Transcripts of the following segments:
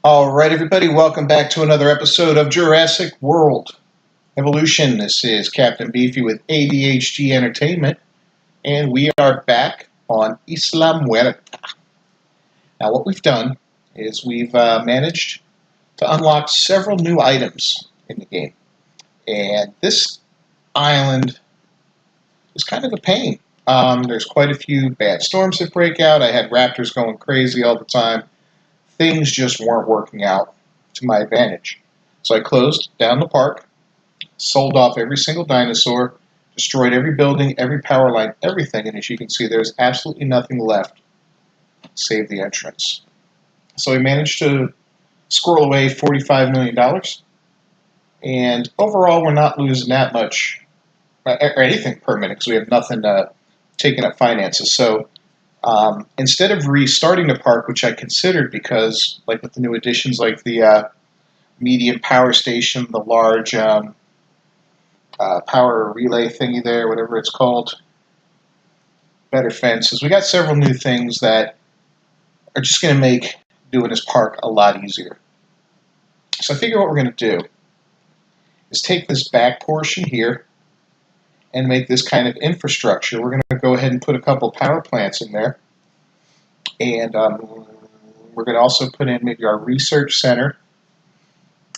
All right, everybody, welcome back to another episode of Jurassic World Evolution. This is Captain Beefy with ADHD Entertainment, and we are back on Isla Muerta. Now, what we've done is we've managed to unlock several new items in the game, and this island is kind of a pain. There's quite a few bad storms that break out. I had raptors going crazy all the time. Things just weren't working out to my advantage. So I closed down the park, sold off every single dinosaur, destroyed every building, every power line, everything, and as you can see, there's absolutely nothing left save the entrance. So we managed to squirrel away $45 million, and overall we're not losing that much, or anything per minute, because we have nothing taking up finances. So instead of restarting the park, which I considered because, like with the new additions, like the medium power station, the large power relay thingy there, whatever it's called, better fences. We got several new things that are just going to make doing this park a lot easier. So I figure what we're going to do is take this back portion here and make this kind of infrastructure. We're going to go ahead and put a couple power plants in there. And we're going to also put in maybe our research center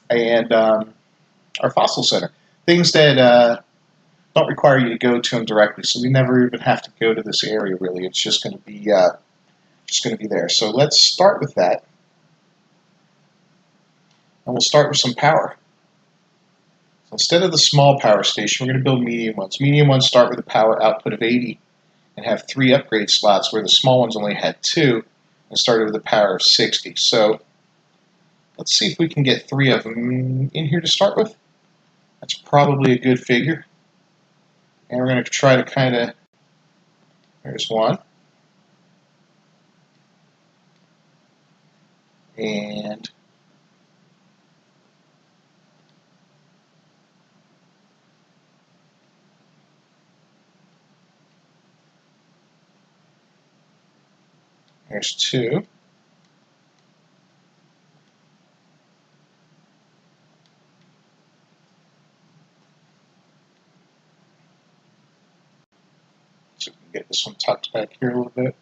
and our fossil center. Things that don't require you to go to them directly, so we never even have to go to this area. Really, it's just going to be there. So let's start with that, and we'll start with some power. So instead of the small power station, we're going to build medium ones. Medium ones start with a power output of 80 and have 3 upgrade slots, where the small ones only had 2 and started with a power of 60. So let's see if we can get 3 of them in here to start with. That's probably a good figure. And we're going to try to kind of, there's one. And there's 2. So we can get this one tucked back here a little bit.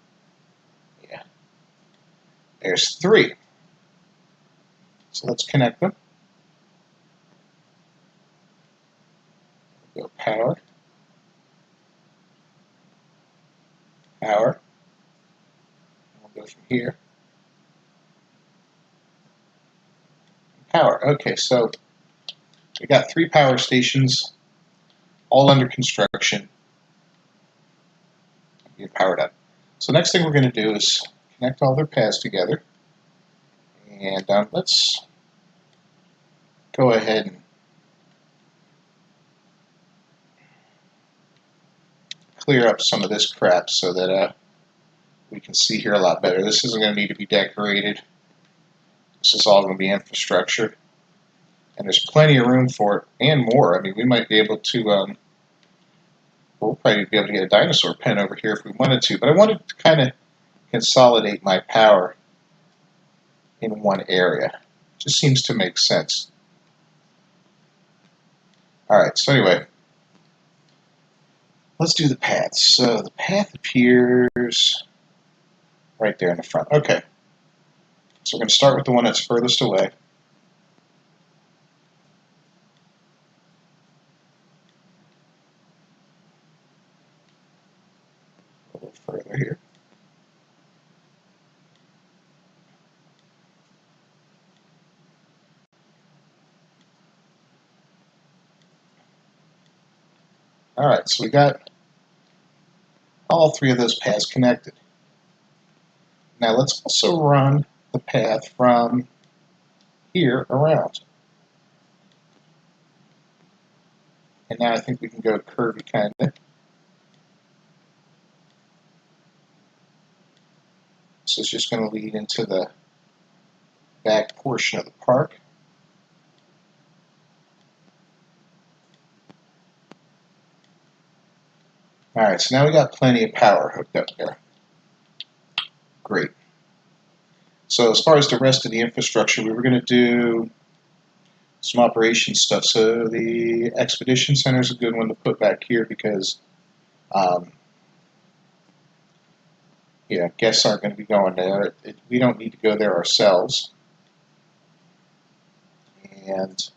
Yeah. There's 3. So let's connect them. Go power. Power. We'll go from here. Power. Okay, so we got 3 power stations, all under construction, being powered up. So next thing we're going to do is connect all their paths together, and let's go ahead and clear up some of this crap so that we can see here a lot better. This isn't going to need to be decorated. This is all going to be infrastructure, and there's plenty of room for it and more. I mean, we might be able to we'll probably be able to get a dinosaur pen over here if we wanted to, but I wanted to kind of consolidate my power in one area. It just seems to make sense. Alright, so anyway, let's do the paths. So the path appears right there in the front. Okay, so we're going to start with the one that's furthest away. A little further here. Alright, so we got all 3 of those paths connected. Now let's also run the path from here around. And now I think we can go curvy kind of. This is just going to lead into the back portion of the park. Alright, so now we got plenty of power hooked up there. Great. So as far as the rest of the infrastructure, we were going to do some operation stuff. So the expedition center is a good one to put back here because yeah, guests aren't going to be going there. We don't need to go there ourselves. And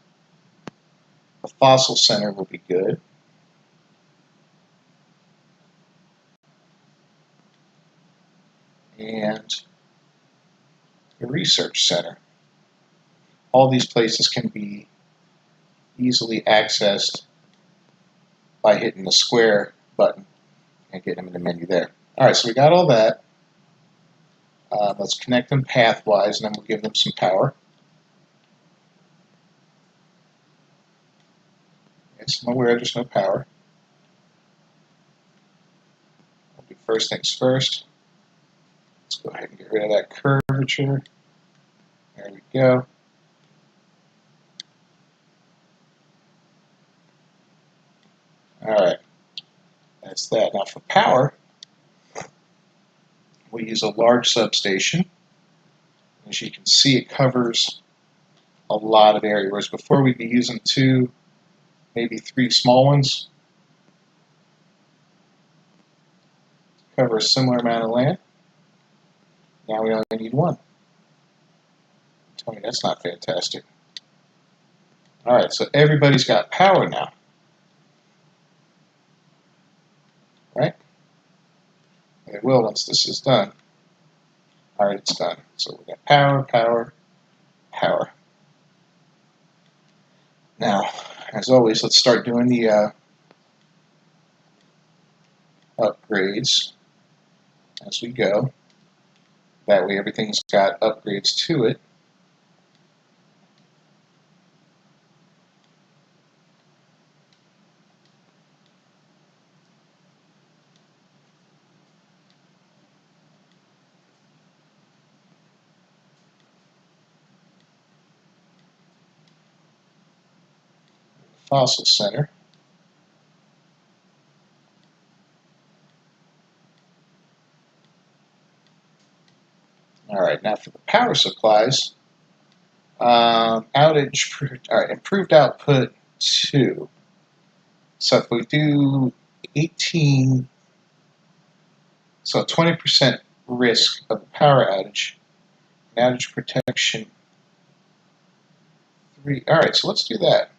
the fossil center will be good. And the research center. All these places can be easily accessed by hitting the square button and getting them in the menu there. All right, so we got all that. Let's connect them pathwise, and then we'll give them some power. Yes, I'm aware there's no power. We'll do first things first. Let's go ahead and get rid of that curvature. There we go. All right, that's that. Now for power, we use a large substation. As you can see, it covers a lot of area, whereas before we'd be using 2, maybe 3 small ones to cover a similar amount of land. Now we only need 1. Tell me that's not fantastic. All right, so everybody's got power now, right? They will once this is done. All right, it's done. So we got power, power, power. Now, as always, let's start doing the upgrades as we go. That way everything's got upgrades to it. Fossil Center. All right, now for the power supplies, outage, all right, improved output 2. So if we do 18, so 20% risk of a power outage, outage protection 3. All right, so let's do that.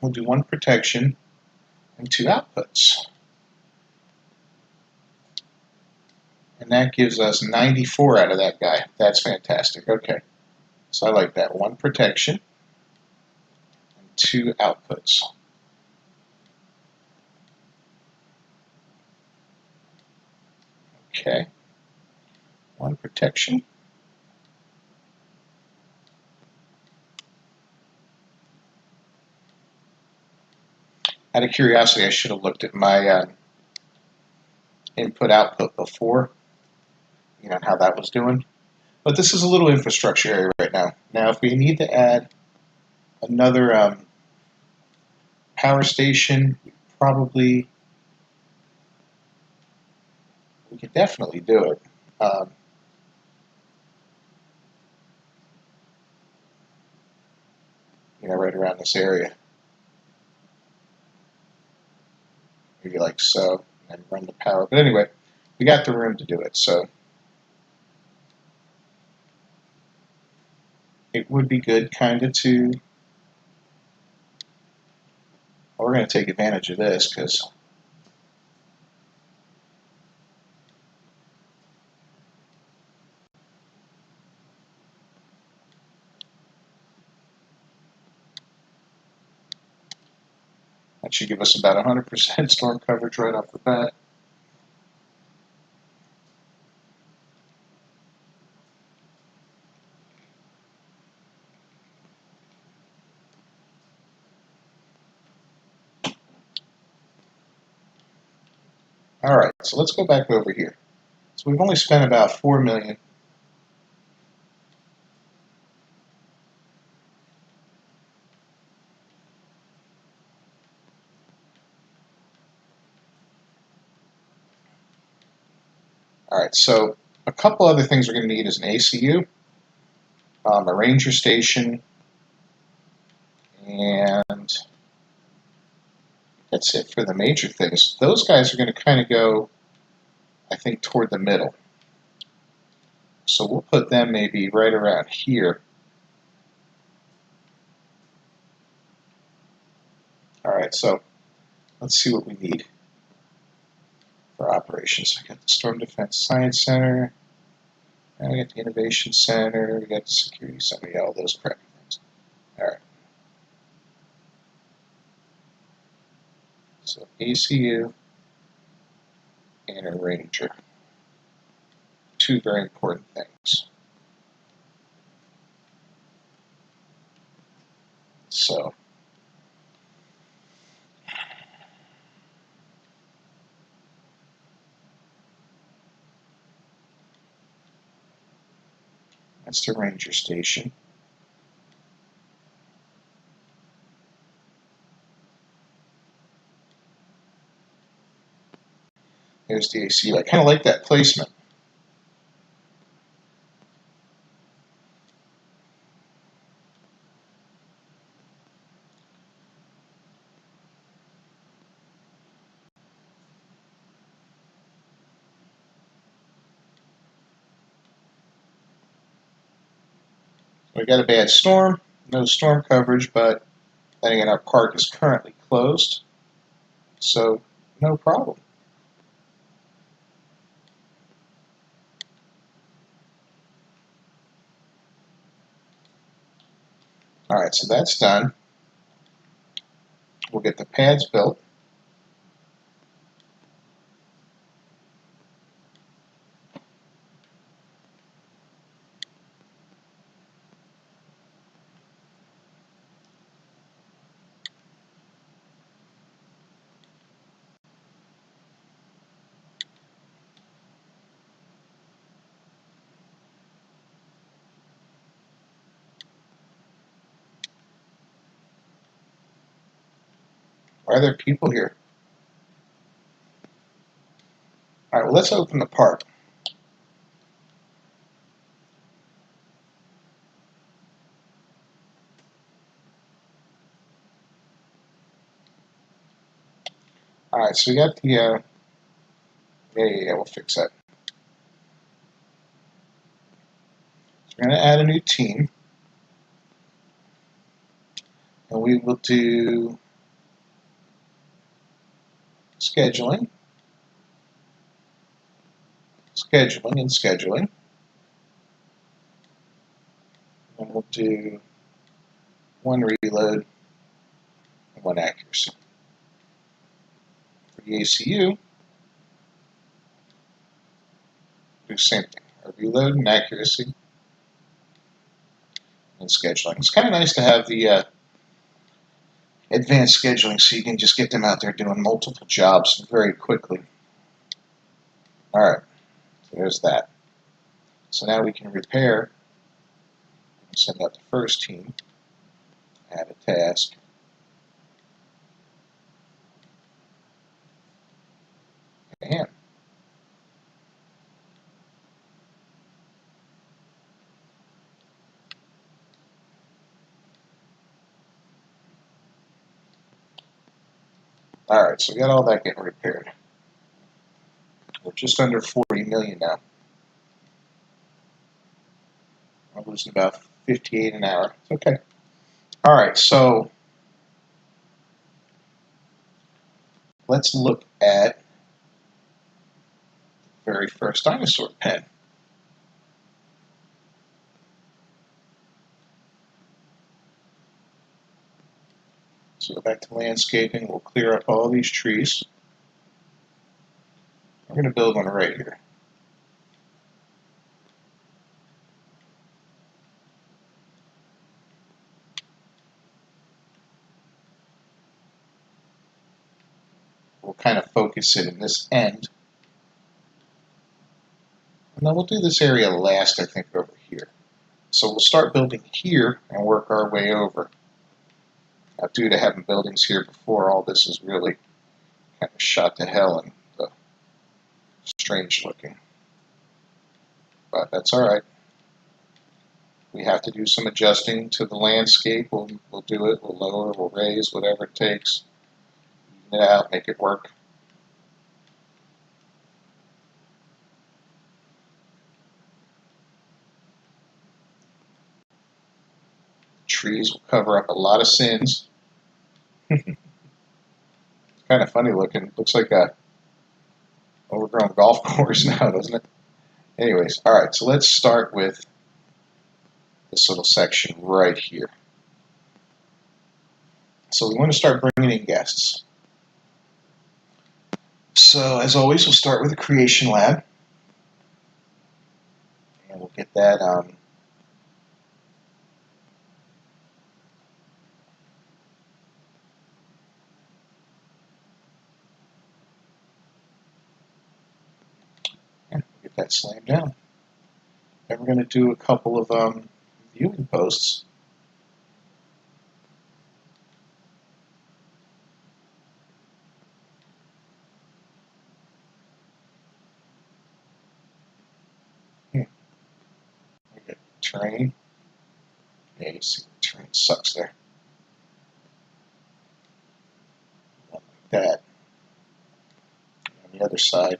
We'll do 1 protection and 2 outputs. And that gives us 94 out of that guy. That's fantastic. Okay. So I like that. 1 protection and 2 outputs. Okay. 1 protection. Out of curiosity, I should have looked at my input-output before, you know, how that was doing. But this is a little infrastructure area right now. Now, if we need to add another power station, we could definitely do it. You know, right around this area. Maybe like so, and run the power. But anyway, we got the room to do it, so it would be good kind of to, well, we're going to take advantage of this because that should give us about 100% storm coverage right off the bat. All right, so let's go back over here. So we've only spent about 4 million. All right, so a couple other things we're going to need is an ACU, a ranger station, and that's it for the major things. Those guys are going to kind of go, I think, toward the middle. So we'll put them maybe right around here. Alright, so let's see what we need for operations. I got the Storm Defense Science Center, and we got the Innovation Center, we got the Security Center, yeah, all those crappy things. Alright. So ACU and a Ranger. Two very important things. So that's the Ranger Station. There's the ACU. I kind of like that placement. We got a bad storm, no storm coverage, but then again, our park is currently closed, so no problem. Alright, so that's done. We'll get the pads built. Why are there people here? Alright, well, let's open the park. Alright, so we got the, yeah, we'll fix that. So we're going to add a new team. And we will do scheduling, scheduling, and scheduling. And we'll do one reload and one accuracy. For the ACU, do the same thing. A reload and accuracy and scheduling. It's kind of nice to have the advanced scheduling so you can just get them out there doing multiple jobs very quickly. Alright, so there's that. So now we can repair and send out the first team, add a task, and alright, so we got all that getting repaired. We're just under 40 million now. I'm losing about 58 an hour. It's okay. Alright, so let's look at the very first dinosaur pen. So go back to landscaping, we'll clear up all these trees. We're going to build one right here. We'll kind of focus it in this end. And then we'll do this area last, I think, over here. So we'll start building here and work our way over. Now, due to having buildings here before, all this is really kind of shot to hell and strange looking. but that's all right. We have to do some adjusting to the landscape. We'll do it. We'll lower, we'll raise, whatever it takes. Even it out, make it work. Trees will cover up a lot of sins. It's kind of funny looking. Looks like a overgrown golf course now, doesn't it? Anyways, all right, so let's start with this little section right here. So we want to start bringing in guests. So as always, we'll start with a creation lab. And we'll get that get that slammed down. And we're going to do a couple of viewing posts. Terrain. Yeah, you see the terrain sucks there. One like that. And on the other side,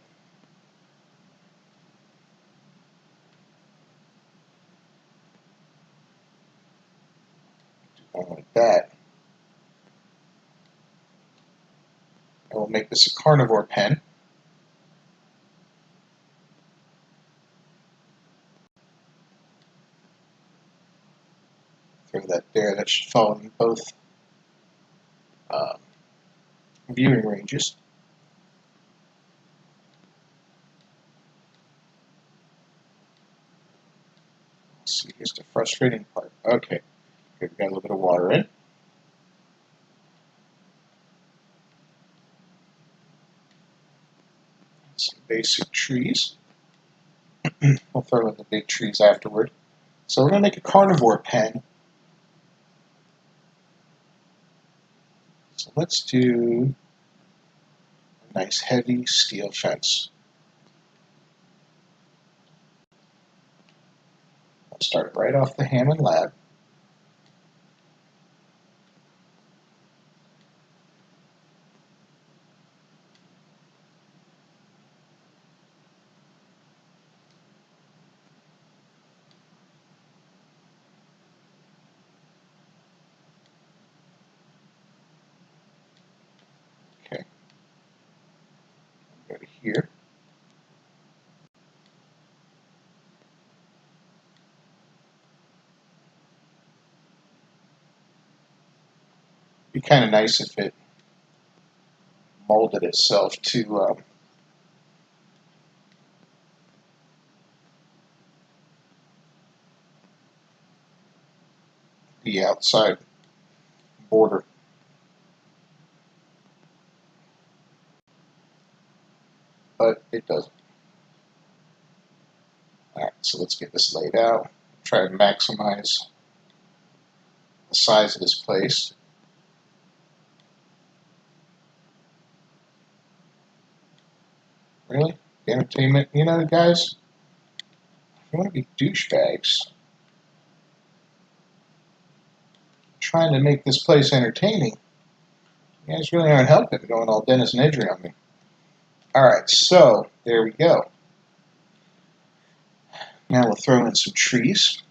do one like that. And we'll make this a carnivore pen. Throw that there. That should fall in both viewing ranges. Let's see, here's the frustrating part. Okay, here we got a little bit of water in. Some basic trees. We'll throw in the big trees afterward. So we're going to make a carnivore pen. So let's do a nice heavy steel fence. I'll start right off the Hammond lab. Okay. Go to here. Be kind of nice if it molded itself to the outside border. But it doesn't. Alright, so let's get this laid out. Try to maximize the size of this place. Really? The entertainment? You know, guys, if you want to be douchebags, trying to make this place entertaining, you guys really aren't helping going all Dennis Nedry on me. Alright, so there we go. Now we'll throw in some trees.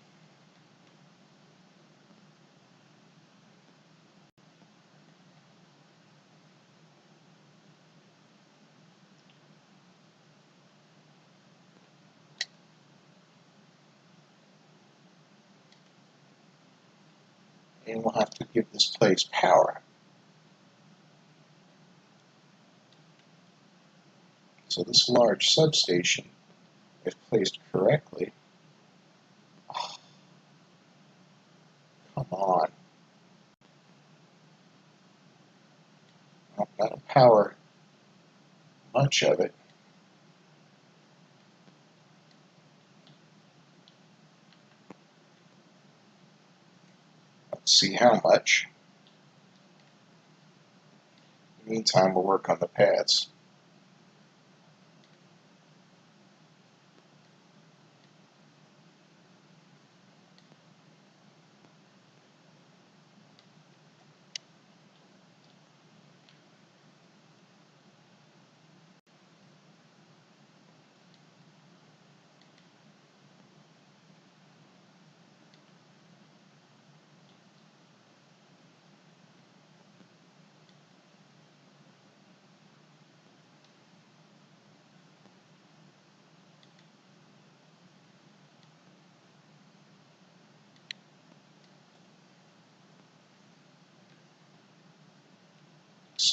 And we'll have to give this place power. So this large substation, if placed correctly, oh, come on. That'll power much of it. Let's see how much. In the meantime, we'll work on the pads.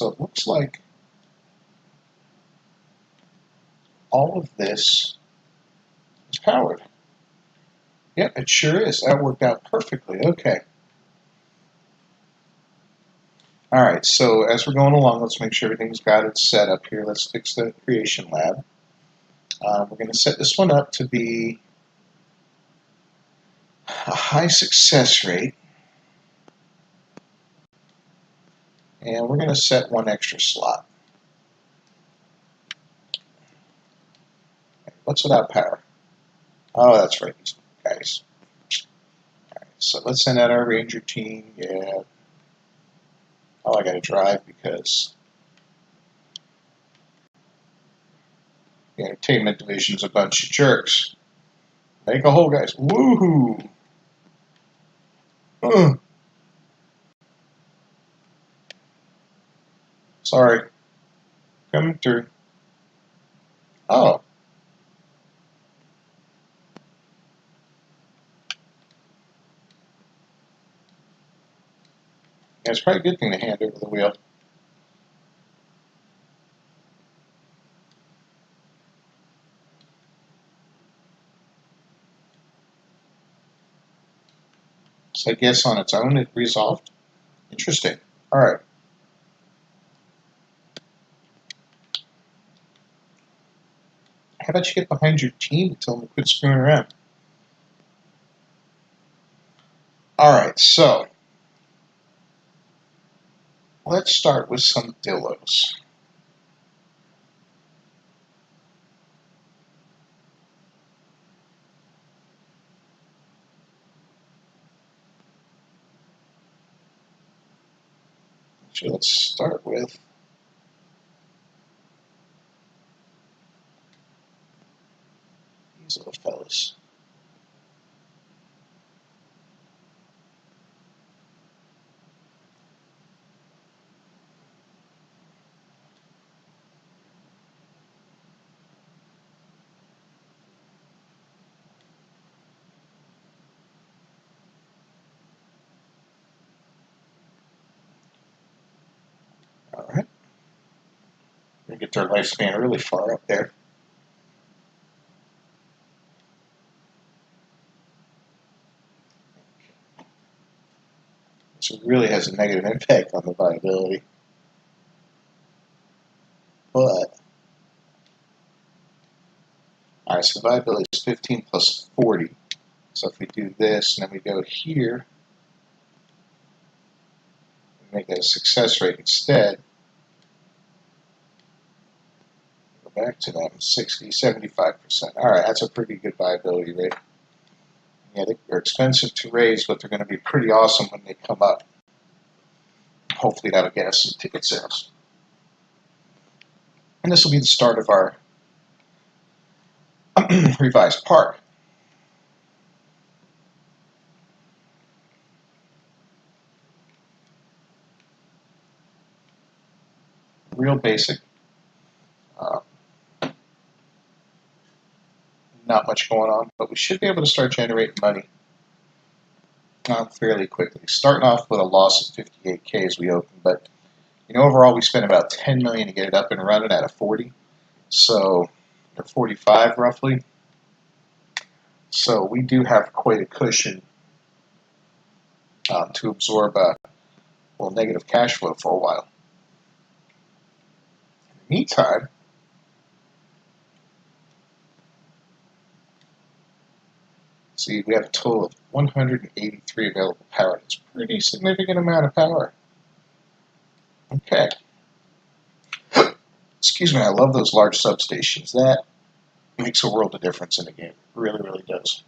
So it looks like all of this is powered. Yep, it sure is. That worked out perfectly. Okay. All right, so as we're going along, let's make sure everything's got its set up here. Let's fix the creation lab. We're going to set this one up to be a high success rate. And we're going to set one extra slot. What's without power? Oh, that's right, these guys. All right, so let's send out our Ranger team. Yeah. Oh, I got to drive because the entertainment division's a bunch of jerks. Make a hole, guys. Woohoo! Sorry. Coming through. Oh. Yeah, it's probably a good thing to hand over the wheel. So I guess on its own it resolved. Interesting. All right. How about you get behind your team and tell them to quit screwing around? All right, so let's start with some dillos. So let's start with these little fellas. All right. We get their lifespan really far up there. So it really has a negative impact on the viability. But, all right, so the viability is 15 plus 40. So if we do this and then we go here, we make that a success rate instead. Go back to them, 60, 75%. All right, that's a pretty good viability rate. Yeah, they're expensive to raise, but they're going to be pretty awesome when they come up. Hopefully that'll get us some ticket sales. And this will be the start of our revised park. Real basic. Not much going on, but we should be able to start generating money fairly quickly. Starting off with a loss of 58K as we open, but overall we spent about 10 million to get it up and running at a 40, so or 45 roughly. So we do have quite a cushion to absorb a negative cash flow for a while. In the meantime, see, we have a total of 183 available power. That's a pretty significant amount of power. Okay. Excuse me, I love those large substations. That makes a world of difference in the game. It really, really does.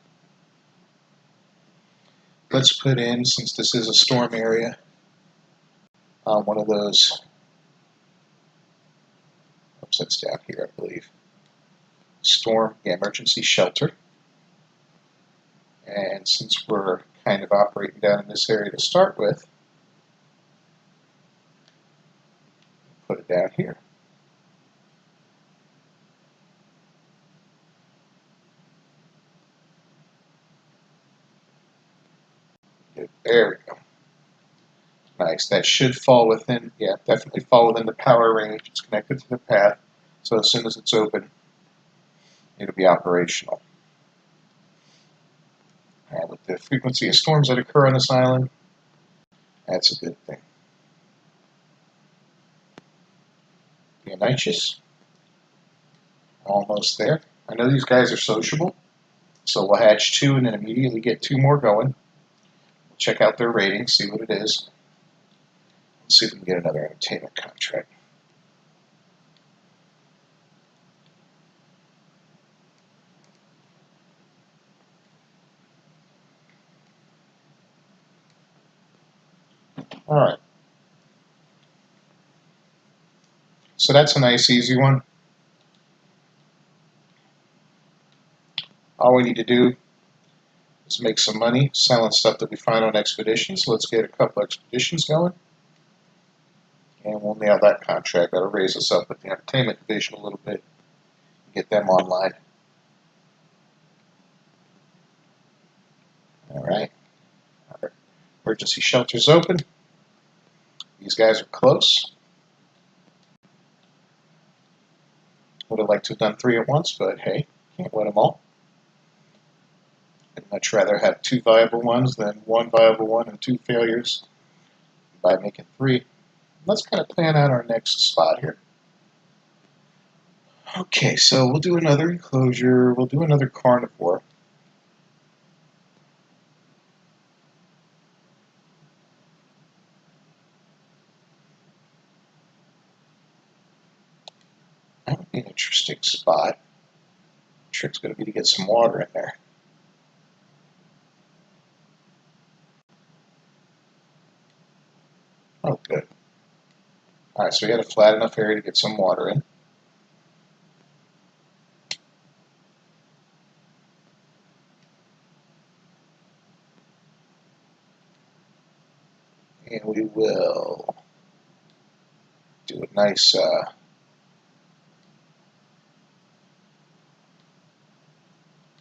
Let's put in, since this is a storm area, one of those, oops, that's down here, I believe. Storm, emergency shelter. And since we're kind of operating down in this area to start with, put it down here. There we go. Nice. That should fall within, yeah, definitely fall within the power range. It's connected to the path, so as soon as it's open, it'll be operational. And with the frequency of storms that occur on this island, that's a good thing. Dionysius, almost there. I know these guys are sociable, so we'll hatch 2 and then immediately get 2 more going. We'll check out their ratings, see what it is. Let's see if we can get another entertainment contract. All right. So that's a nice, easy one. All we need to do is make some money selling stuff that we find on expeditions. Let's get a couple expeditions going, and we'll nail that contract. That'll raise us up with the entertainment division a little bit, get them online. All right. Our emergency shelter's open. These guys are close. Would have liked to have done 3 at once, but hey, can't win them all. I'd much rather have 2 viable ones than 1 viable one and 2 failures by making 3. Let's kind of plan out our next spot here. Okay, so we'll do another enclosure. We'll do another carnivore. That would be an interesting spot. The trick's going to be to get some water in there. Oh, good. All right, so we got a flat enough area to get some water in. And we will do a nice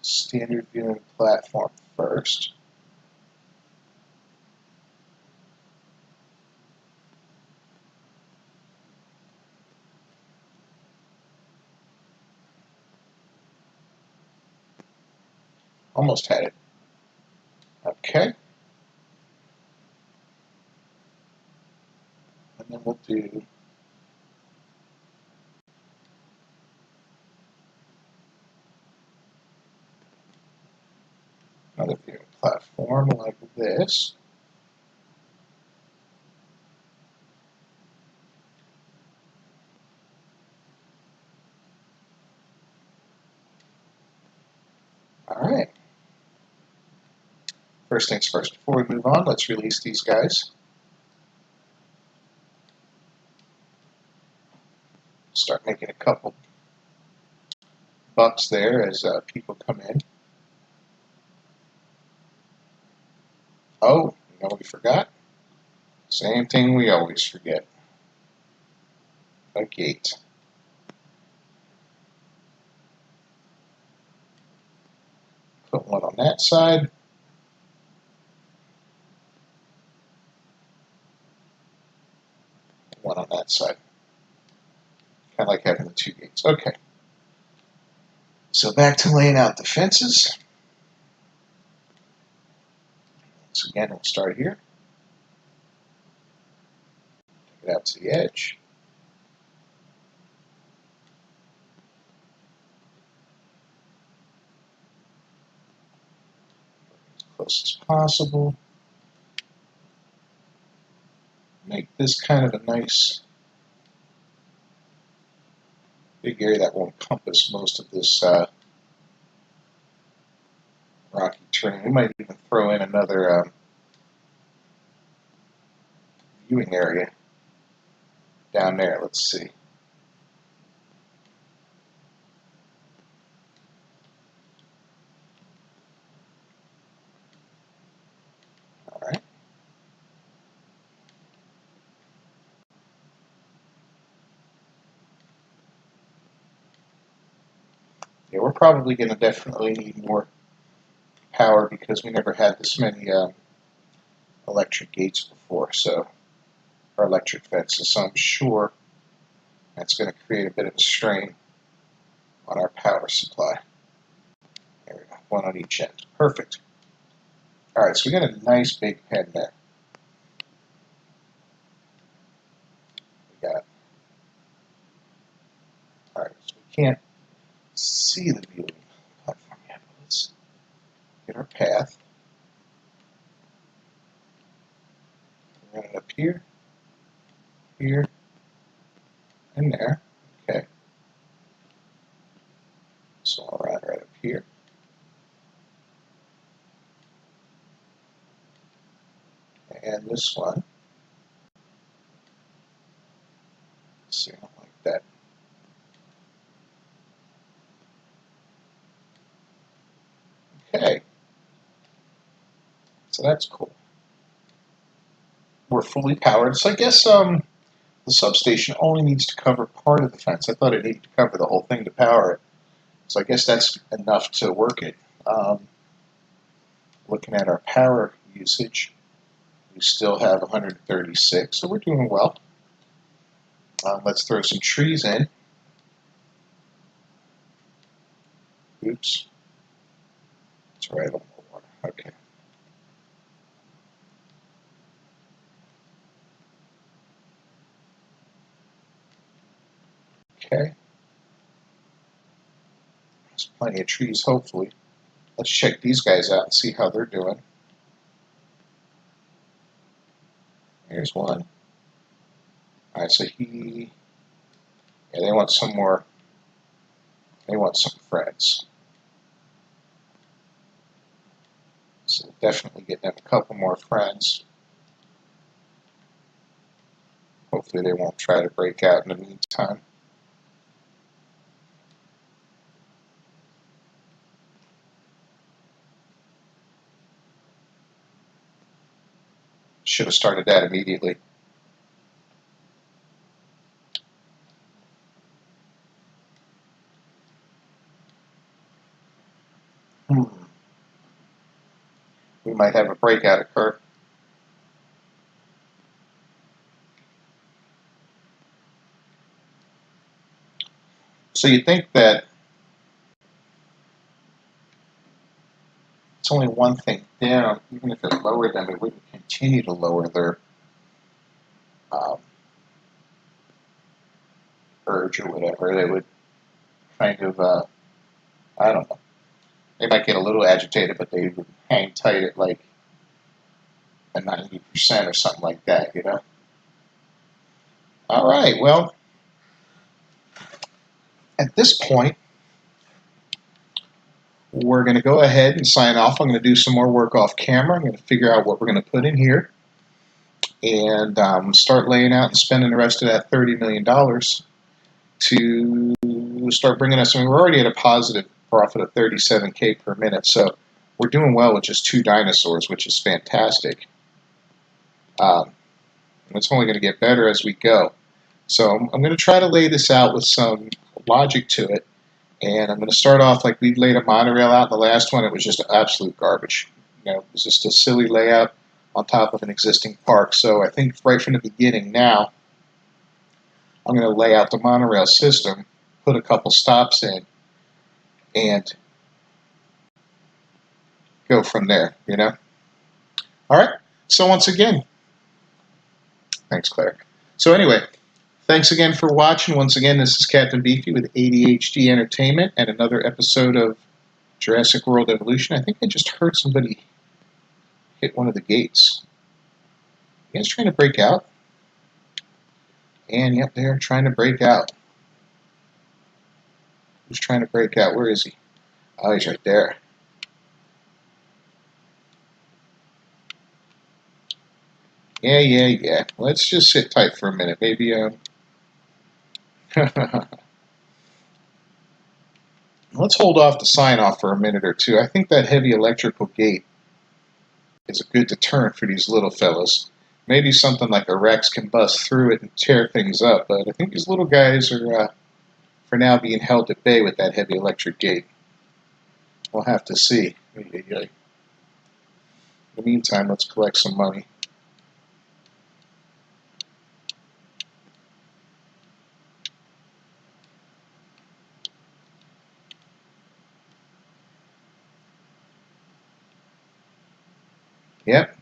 standard viewing platform first. Almost had it. Okay. And then we'll do another viewing platform like this. All right. First things first, before we move on, let's release these guys. Start making a couple bucks there as people come in. Oh, you know what we forgot? Same thing we always forget. A gate. Put one on that side. One on that side. Kind of like having the 2 gates. Okay. So back to laying out the fences. So again, we'll start here. Take it out to the edge. As close as possible. Make this kind of a nice big area that will encompass most of this rocky terrain. We might even throw in another viewing area down there. Let's see. All right. Yeah, we're probably going to definitely need more power because we never had this many electric gates before. So our electric fences, so I'm sure that's going to create a bit of a strain on our power supply. There we go, one on each end. Perfect. All right, so we got a nice big pen there. We got, all right, so we can't see the viewing platform yet. Let's get our path. Run it up here, here, and there. Okay. So I'll run right up here. And this one. Let's see, I don't like that. Okay. So that's cool. We're fully powered. So I guess the substation only needs to cover part of the fence. I thought it needed to cover the whole thing to power it. So I guess that's enough to work it. Looking at our power usage, we still have 136, so we're doing well. Let's throw some trees in. Oops. That's right, on the water. Okay. Okay. There's plenty of trees, hopefully. Let's check these guys out and see how they're doing. Here's one. Alright, so yeah, they want some more, they want some friends. So definitely get them a couple more friends. Hopefully they won't try to break out in the meantime. Should have started that immediately. We might have a breakout occur. So you think that it's only one thing down, even if it lowered them, it wouldn't continue to lower their urge or whatever. They would kind of, I don't know. They might get a little agitated, but they would hang tight at like a 90% or something like that, you know? All right, well, at this point, we're going to go ahead and sign off. I'm going to do some more work off camera. I'm going to figure out what we're going to put in here and start laying out and spending the rest of that $30 million to start bringing us, I mean, we're already at a positive profit of 37K per minute, so we're doing well with just 2 dinosaurs, which is fantastic. And it's only going to get better as we go. So I'm going to try to lay this out with some logic to it. And I'm going to start off like we laid a monorail out in the last one. It was just absolute garbage. You know, it was just a silly layout on top of an existing park. So I think right from the beginning now, I'm going to lay out the monorail system, put a couple stops in, and go from there, you know? All right. So once again, thanks, Claire. So anyway, thanks again for watching. Once again, this is Captain Beefy with ADHD Entertainment and another episode of Jurassic World Evolution. I think I just heard somebody hit one of the gates. You guys trying to break out? And yep, they're trying to break out. Who's trying to break out? Where is he? Oh, he's right there. Yeah. Let's just sit tight for a minute. Maybe, let's hold off the sign off for a minute or two. I think that heavy electrical gate is a good deterrent for these little fellas. Maybe something like a Rex can bust through it and tear things up, but I think these little guys are, for now, being held at bay with that heavy electric gate. We'll have to see. In the meantime, let's collect some money. Yep.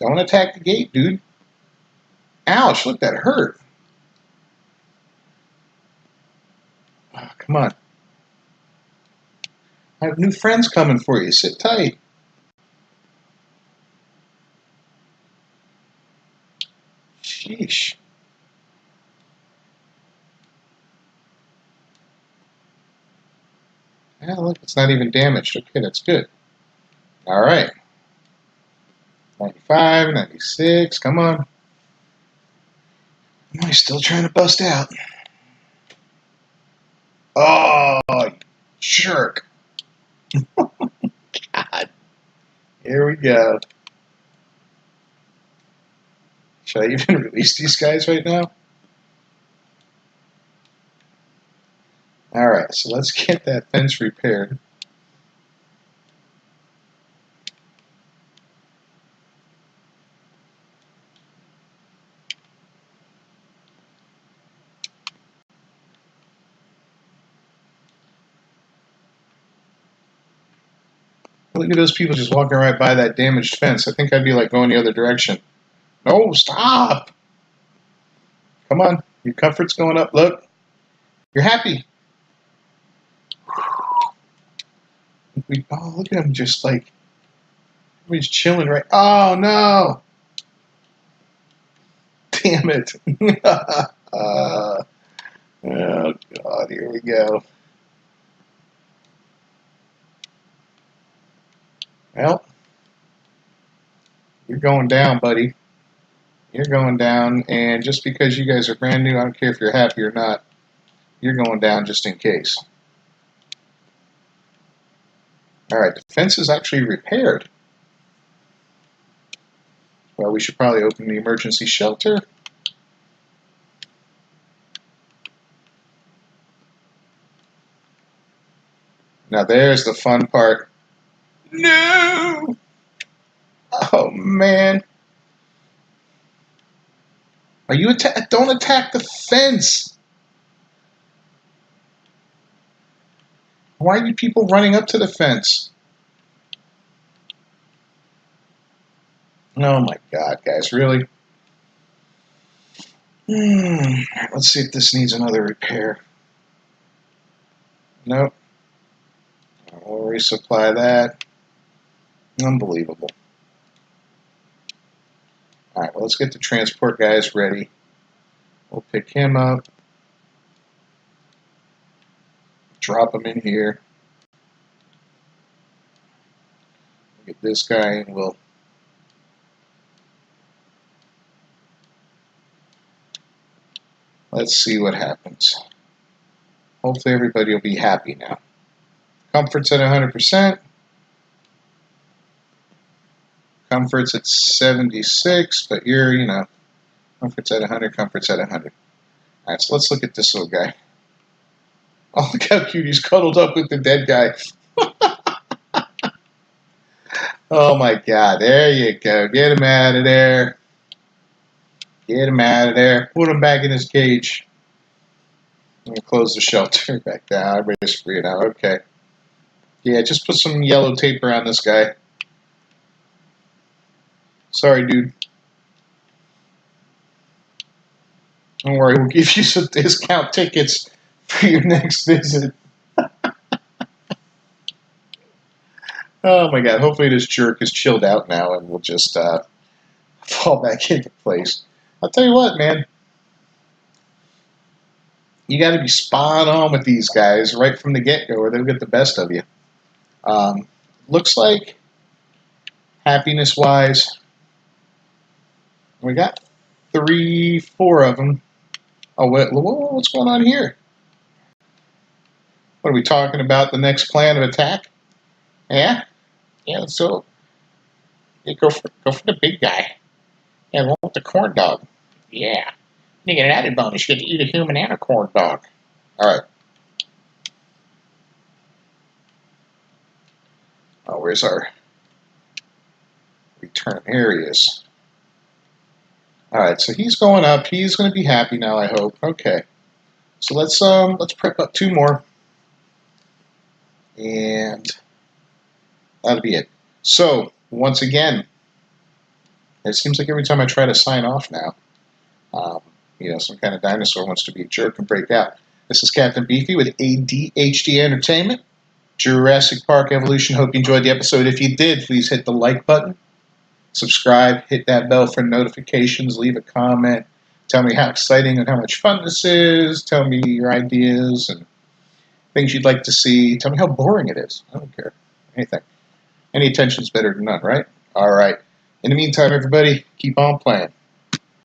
Don't attack the gate, dude. Ouch, look, that hurt. Oh, come on. I have new friends coming for you. Sit tight. Sheesh. Yeah, look, it's not even damaged. Okay, that's good. All right. 95, 96, come on. Am I still trying to bust out? Oh, jerk. God. Here we go. Should I even release these guys right now? Alright, so let's get that fence repaired. Look at those people just walking right by that damaged fence. I think I'd be like going the other direction. No, stop! Come on, your comfort's going up. Look, you're happy. Oh, look at him just like, he's chilling right. Oh, no! Damn it. Oh, God, here we go. Well, you're going down, buddy. You're going down, and just because you guys are brand new, I don't care if you're happy or not, you're going down just in case. Alright, the fence is actually repaired. Well, we should probably open the emergency shelter. Now there's the fun part. No! Oh, man. Are you don't attack the fence! Why are you people running up to the fence? Oh my God, guys, really? Let's see if this needs another repair. Nope. We'll resupply that. Unbelievable. Alright, well, let's get the transport guys ready. We'll pick him up. Drop him in here. We'll get this guy and we'll... Let's see what happens. Hopefully everybody will be happy now. Comfort's at 100%. Comfort's at 76, but you're, comfort's at 100, comfort's at 100. Alright, so let's look at this little guy. Oh, look how cute he's cuddled up with the dead guy. Oh my God, there you go. Get him out of there. Get him out of there. Put him back in his cage. I'm going to close the shelter back down. Everybody's free now. Okay. Yeah, just put some yellow tape around this guy. Sorry, dude. Don't worry, we'll give you some discount tickets for your next visit. Oh my God, hopefully this jerk is chilled out now and we'll just fall back into place. I'll tell you what, man. You got to be spot on with these guys right from the get-go or they'll get the best of you. Looks like, happiness-wise, we got 3, 4 of them. Oh, what's going on here? What are we talking about? The next plan of attack? Yeah? Yeah, so you go for the big guy. Yeah, I want the corn dog. Yeah. You get an added bonus. You get to eat a human and a corn dog. Alright. Oh, where's our return? Here he is. Alright, so he's going up. He's going to be happy now, I hope. Okay. So let's prep up 2 more. And That'll be it. So, once again, it seems like every time I try to sign off now, some kind of dinosaur wants to be a jerk and break out. This is Captain Beefy with ADHD Entertainment, Jurassic Park Evolution. Hope you enjoyed the episode. If you did, please hit the like button, subscribe, hit that bell for notifications, leave a comment, tell me how exciting and how much fun this is, tell me your ideas and things you'd like to see, tell me how boring it is. I don't care. Anything. Any attention's better than none, right? All right. In the meantime, everybody, keep on playing.